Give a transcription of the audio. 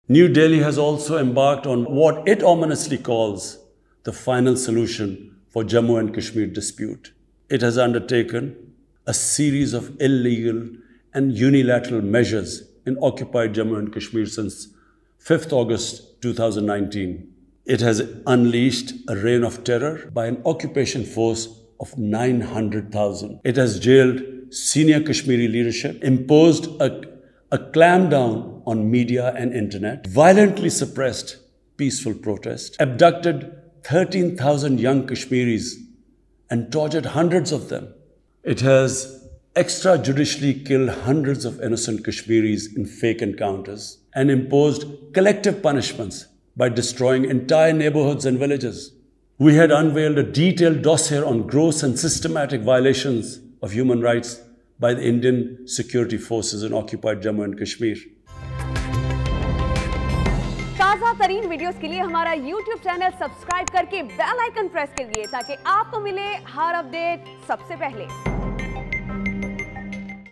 New Delhi has also embarked on what it ominously calls the final solution for Jammu and Kashmir dispute. It has undertaken a series of illegal and unilateral measures in occupied Jammu and Kashmir since 5th August 2019. It has unleashed a reign of terror by an occupation force of 900,000. It has jailed senior Kashmiri leadership, imposed a clampdown on media and internet, violently suppressed peaceful protest, abducted 13,000 young Kashmiris and tortured hundreds of them. It has extrajudicially killed hundreds of innocent Kashmiris in fake encounters and imposed collective punishments by destroying entire neighborhoods and villages. We had unveiled a detailed dossier on gross and systematic violations of human rights by the Indian security forces in occupied Jammu and Kashmir. ताज़ा तरीन videos के लिए हमारा YouTube channel subscribe करके bell icon press करिए ताकि आपको मिले हर अपडेट सबसे पहले।